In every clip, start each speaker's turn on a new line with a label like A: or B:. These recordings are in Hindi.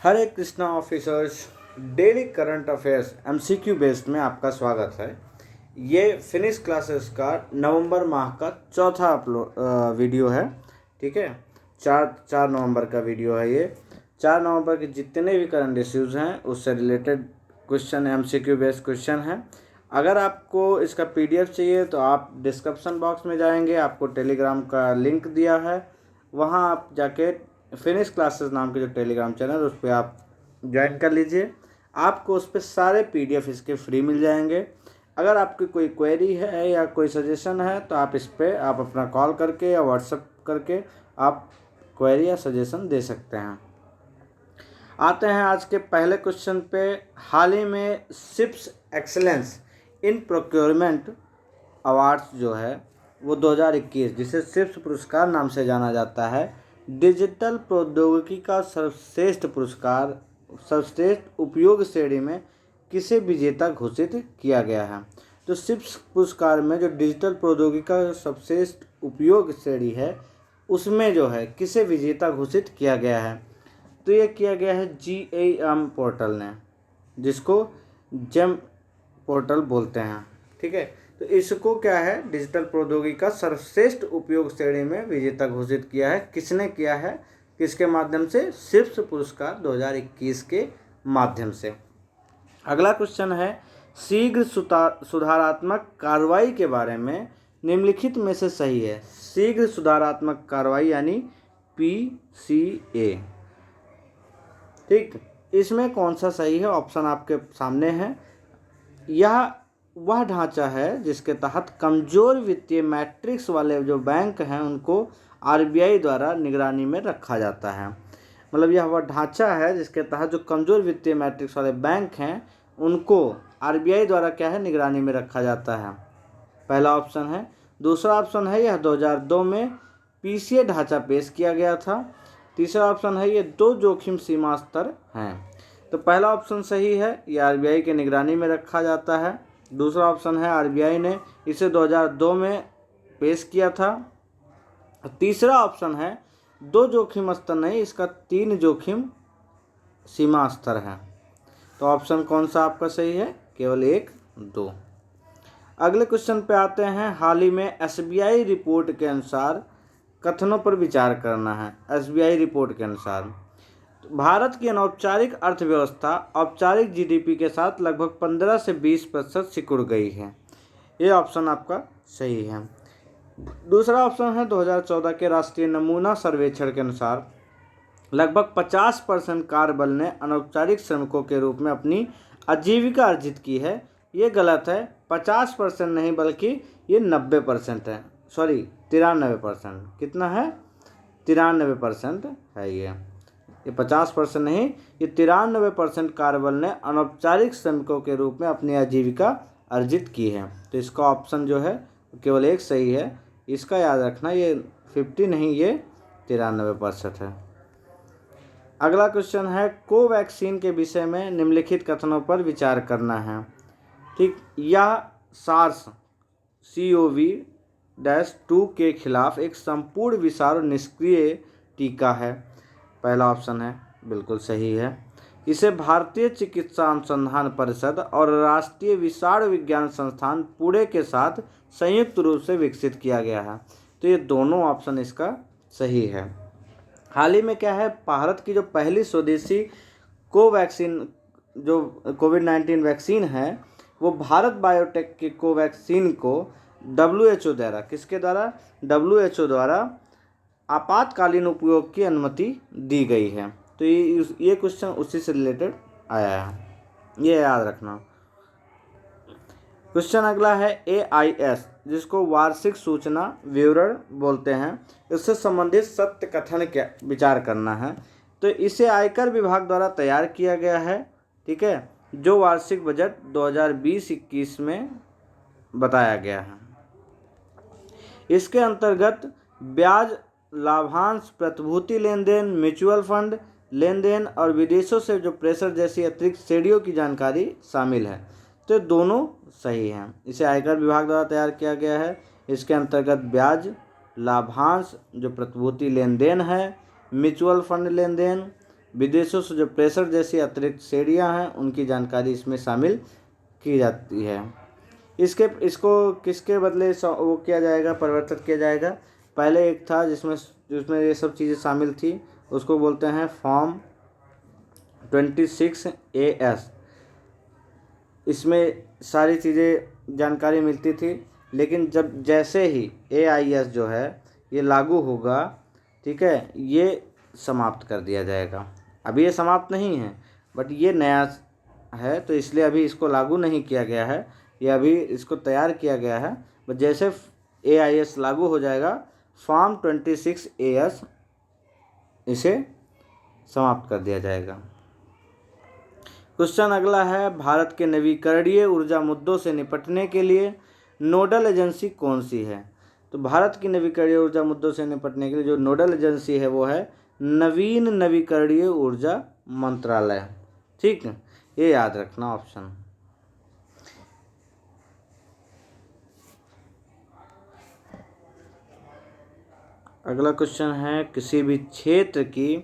A: हरे Krishna officers daily current affairs MCQ based में आपका स्वागत है। ये फिनिश क्लासेस का नवंबर माह का चौथा वीडियो है। ठीक है, चार नवंबर का वीडियो है ये। 4 नवंबर के जितने भी करंट इश्यूज़ हैं उससे related question MCQ based question हैं। अगर आपको इसका पीडीएफ चाहिए तो आप डिस्क्रिप्शन बॉक्स में जाएंगे, आपको टेलीग्राम का लिंक दिया है, वहाँ आप जाके फिनिश क्लासेस नाम के जो टेलीग्राम चैनल उस पर आप ज्वाइन कर लीजिए। आपको उस पर सारे पीडीएफ इसके फ्री मिल जाएंगे। अगर आपकी कोई क्वेरी है या कोई सजेशन है तो आप इस पर आप अपना कॉल करके या व्हाट्सएप करके आप क्वेरी या सजेशन दे सकते हैं। आते हैं आज के पहले क्वेश्चन पे। हाल ही में CIPS excellence in procurement awards जो है वो 2021, जिसे सिप्स पुरस्कार नाम से जाना जाता है, डिजिटल प्रौद्योगिकी का सर्वश्रेष्ठ पुरस्कार सर्वश्रेष्ठ उपयोग श्रेणी में किसे विजेता घोषित किया गया है। तो सिप्स पुरस्कार में जो डिजिटल प्रौद्योगिकी का सर्वश्रेष्ठ उपयोग श्रेणी है उसमें जो है किसे विजेता घोषित किया गया है, तो ये किया गया है GAM पोर्टल ने, जिसको जेम पोर्टल बोलते हैं। ठीक है, तो इसको क्या है, डिजिटल प्रौद्योगिकी का सर्वश्रेष्ठ उपयोग श्रेणी में विजेता घोषित किया है। किसने किया है, किसके माध्यम से? सिप्स पुरस्कार 2021 के माध्यम से। अगला क्वेश्चन है, शीघ्र सुधारात्मक कार्रवाई के बारे में निम्नलिखित में से सही है। शीघ्र सुधारात्मक कार्रवाई यानी PCA। ठीक, इसमें कौन सा सही है? ऑप्शन आपके सामने है। यह वह ढांचा है जिसके तहत कमजोर वित्तीय मैट्रिक्स वाले जो बैंक हैं उनको RBI द्वारा निगरानी में रखा जाता है। मतलब यह वह ढांचा है जिसके तहत जो कमजोर वित्तीय मैट्रिक्स वाले बैंक हैं उनको RBI द्वारा क्या है, निगरानी में रखा जाता है। पहला ऑप्शन है। दूसरा ऑप्शन है, यह 2002 में PCA ढांचा पेश किया गया था। तीसरा ऑप्शन है, ये 2 जोखिम सीमा स्तर हैं। तो पहला ऑप्शन सही है, ये RBI के निगरानी में रखा जाता है। दूसरा ऑप्शन है, RBI ने इसे 2002 में पेश किया था। तीसरा ऑप्शन है, 2 जोखिम स्तर नहीं, इसका 3 जोखिम सीमा स्तर है। तो ऑप्शन कौन सा आपका सही है? केवल 1, 2। अगले क्वेश्चन पे आते हैं। हाल ही में SBI रिपोर्ट के अनुसार कथनों पर विचार करना है। SBI रिपोर्ट के अनुसार भारत की अनौपचारिक अर्थव्यवस्था औपचारिक GDP के साथ लगभग 15 से 20% सिकुड़ गई है। ये ऑप्शन आपका सही है। दूसरा ऑप्शन है, 2014 के राष्ट्रीय नमूना सर्वेक्षण के अनुसार लगभग 50% कार्यबल ने अनौपचारिक श्रमिकों के रूप में अपनी आजीविका अर्जित की है। ये गलत है, 50% नहीं बल्कि ये 90% है। सॉरी, 93%। कितना है? 93% है ये 50% नहीं, ये 93% कार्यबल ने अनौपचारिक श्रमिकों के रूप में अपनी आजीविका अर्जित की है। तो इसका ऑप्शन जो है केवल 1 सही है। इसका याद रखना, ये 50 नहीं, ये 93% है। अगला क्वेश्चन है, कोवैक्सीन के विषय में निम्नलिखित कथनों पर विचार करना है। ठीक, यह SARS CoV-2 के खिलाफ एक संपूर्ण विषाणु निष्क्रिय टीका है। पहला ऑप्शन है, बिल्कुल सही है। इसे भारतीय चिकित्सा अनुसंधान परिषद और राष्ट्रीय विषाणु विज्ञान संस्थान पुणे के साथ संयुक्त रूप से विकसित किया गया है। तो ये दोनों ऑप्शन इसका सही है। हाल ही में क्या है, भारत की जो पहली स्वदेशी कोवैक्सीन जो कोविड-19 वैक्सीन है वो भारत बायोटेक के कोवैक्सीन को WHO द्वारा, किसके द्वारा? WHO द्वारा आपातकालीन उपयोग की अनुमति दी गई है। तो ये क्वेश्चन उसी से रिलेटेड आया है, ये याद रखना। क्वेश्चन अगला है, AIS जिसको वार्षिक सूचना विवरण बोलते हैं, इससे संबंधित सत्य कथन क्या विचार करना है। तो इसे आयकर विभाग द्वारा तैयार किया गया है। ठीक है, जो वार्षिक बजट 2020-21 में बताया गया है। इसके अंतर्गत ब्याज, लाभांश, प्रतिभूति लेन देन, म्यूचुअल फंड लेन देन और विदेशों से जो प्रेशर जैसी अतिरिक्त श्रेणियों की जानकारी शामिल है। तो दोनों सही हैं। इसे आयकर विभाग द्वारा तैयार किया गया है। इसके अंतर्गत ब्याज, लाभांश, जो प्रतिभूति लेन देन है, म्यूचुअल फंड लेन देन, विदेशों से जो प्रेशर जैसी अतिरिक्त श्रेणियाँ हैं उनकी जानकारी इसमें शामिल की जाती है। इसको किसके बदले वो किया जाएगा, परिवर्तित किया जाएगा। पहले एक था जिसमें ये सब चीज़ें शामिल थी, उसको बोलते हैं फॉर्म 26AS। इसमें सारी चीज़ें जानकारी मिलती थी, लेकिन जैसे ही AIS जो है ये लागू होगा, ठीक है, ये समाप्त कर दिया जाएगा। अभी ये समाप्त नहीं है, बट ये नया है, तो इसलिए अभी इसको लागू नहीं किया गया है, ये अभी इसको तैयार किया गया है। बट जैसे AIS लागू हो जाएगा, फॉर्म 26AS इसे समाप्त कर दिया जाएगा। क्वेश्चन अगला है, भारत के नवीकरणीय ऊर्जा मुद्दों से निपटने के लिए नोडल एजेंसी कौन सी है? तो भारत की नवीकरणीय ऊर्जा मुद्दों से निपटने के लिए जो नोडल एजेंसी है वो है नवीन नवीकरणीय ऊर्जा मंत्रालय। ठीक है, ये याद रखना ऑप्शन। अगला क्वेश्चन है, किसी भी क्षेत्र की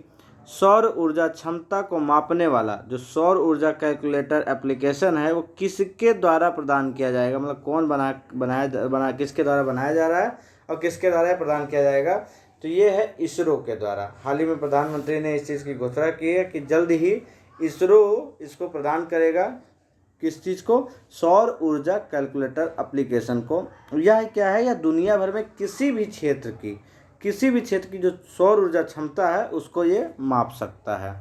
A: सौर ऊर्जा क्षमता को मापने वाला जो सौर ऊर्जा कैलकुलेटर एप्लीकेशन है वो किसके द्वारा प्रदान किया जाएगा? मतलब कौन किसके द्वारा बनाया जा रहा है और किसके द्वारा प्रदान किया जाएगा? तो ये है इसरो के द्वारा। हाल ही में प्रधानमंत्री ने इस चीज़ की घोषणा की है कि जल्द ही इसरो इसको प्रदान करेगा। किस चीज़ को? सौर ऊर्जा कैलकुलेटर एप्लीकेशन को। यह क्या है? यह दुनिया भर में किसी भी क्षेत्र की जो सौर ऊर्जा क्षमता है उसको ये माप सकता है।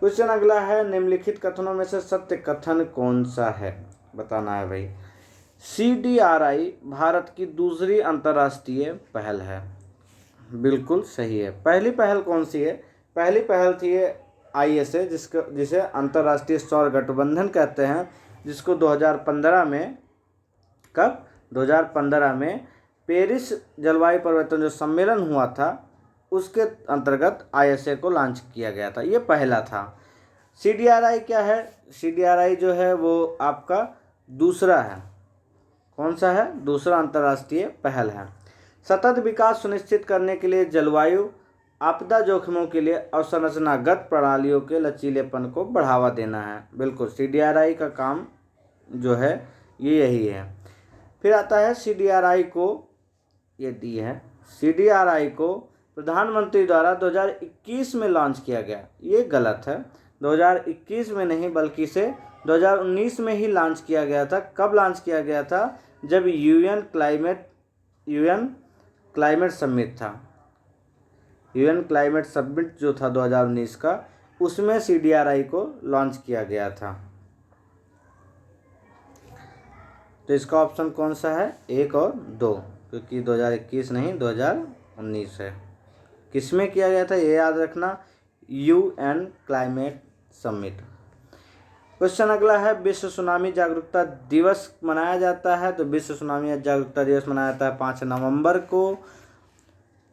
A: क्वेश्चन अगला है, निम्नलिखित कथनों में से सत्य कथन कौन सा है? बताना है भाई। CDRI भारत की दूसरी अंतर्राष्ट्रीय पहल है। बिल्कुल सही है। पहली पहल कौन सी है? पहली पहल थी ISA, जिसे अंतर्राष्ट्रीय सौर गठबंधन कहते हैं, जिसको 2015 में 2015 में पेरिस जलवायु परिवर्तन जो सम्मेलन हुआ था उसके अंतर्गत ISA को लॉन्च किया गया था। ये पहला था। CDRI क्या है? CDRI जो है वो आपका दूसरा है। कौन सा है? दूसरा अंतर्राष्ट्रीय पहल है। सतत विकास सुनिश्चित करने के लिए जलवायु आपदा जोखिमों के लिए अवसंरचनागत प्रणालियों के लचीलेपन को बढ़ावा देना है। बिल्कुल, CDRI का काम जो है ये यही है। फिर आता है CDRI को, ये डी है, CDRI को प्रधानमंत्री द्वारा 2021 में लॉन्च किया गया। ये गलत है। 2021 में नहीं बल्कि इसे 2019 में ही लॉन्च किया गया था। कब लॉन्च किया गया था? जब UN क्लाइमेट समिट था। UN क्लाइमेट समिट जो था 2019 का, उसमें CDRI को लॉन्च किया गया था। तो इसका ऑप्शन कौन सा है? 1 और 2, क्योंकि 2021 नहीं 2019 है। किसमें किया गया था ये याद रखना, UN क्लाइमेट समिट। क्वेश्चन अगला है, विश्व सुनामी जागरूकता दिवस मनाया जाता है। तो विश्व सुनामी जागरूकता दिवस मनाया जाता है 5 नवंबर को।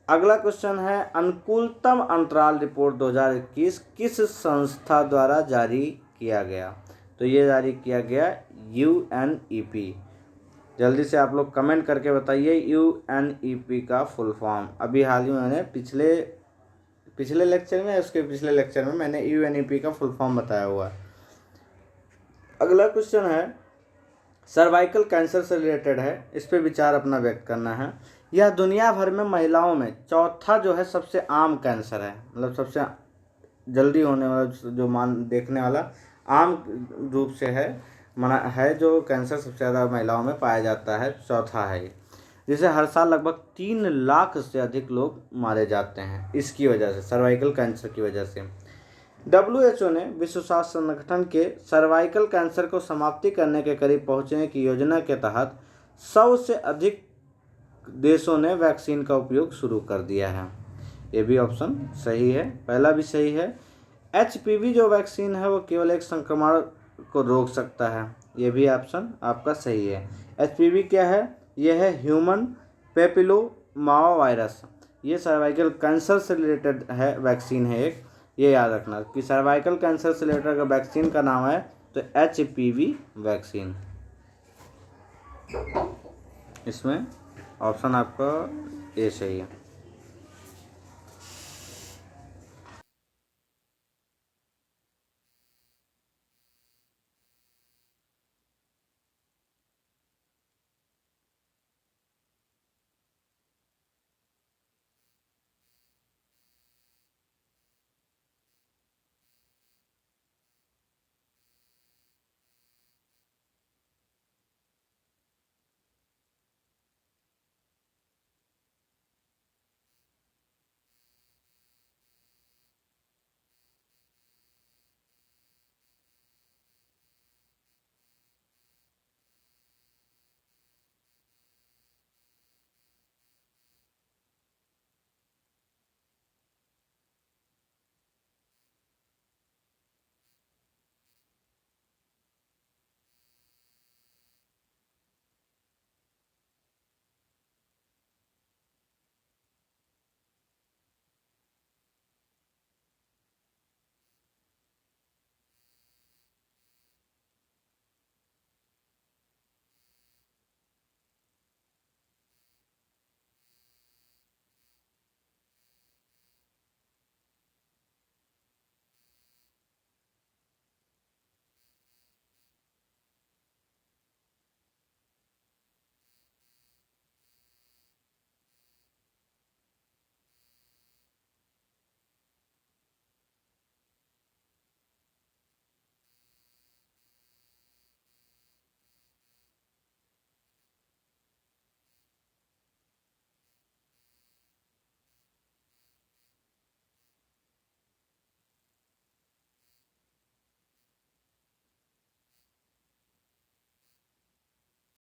A: अगला क्वेश्चन है, अनुकूलतम अंतराल रिपोर्ट 2021 किस संस्था द्वारा जारी किया गया? तो ये जारी किया गया UNEP। जल्दी से आप लोग कमेंट करके बताइए UNEP का फुल फॉर्म। अभी हाल ही में मैंने पिछले लेक्चर में, उसके पिछले लेक्चर में मैंने UNEP का फुल फॉर्म बताया हुआ है। अगला क्वेश्चन है, सर्वाइकल कैंसर से रिलेटेड है, इस पे विचार अपना व्यक्त करना है। यह दुनिया भर में महिलाओं में चौथा जो है सबसे आम कैंसर है, मतलब सबसे जल्दी होने वाला, जो देखने वाला आम रूप से है जो कैंसर सबसे ज़्यादा महिलाओं में पाया जाता है, चौथा है, जिसे हर साल लगभग 3 लाख से अधिक लोग मारे जाते हैं इसकी वजह से, सर्वाइकल कैंसर की वजह से। WHO ने विश्व स्वास्थ्य संगठन के सर्वाइकल कैंसर को समाप्ति करने के करीब पहुंचने की योजना के तहत 100 से अधिक देशों ने वैक्सीन का उपयोग शुरू कर दिया है। ये भी ऑप्शन सही है, पहला भी सही है। HPV जो वैक्सीन है वो केवल एक संक्रमण को रोक सकता है, ये भी ऑप्शन आपका सही है। HPV क्या है? यह है ह्यूमन पेपिलोमा वायरस। ये सर्वाइकल कैंसर से रिलेटेड है, वैक्सीन है एक, ये याद रखना कि सर्वाइकल कैंसर से रिलेटेड अगर वैक्सीन का नाम है तो HPV वैक्सीन। इसमें ऑप्शन आपका ए सही है।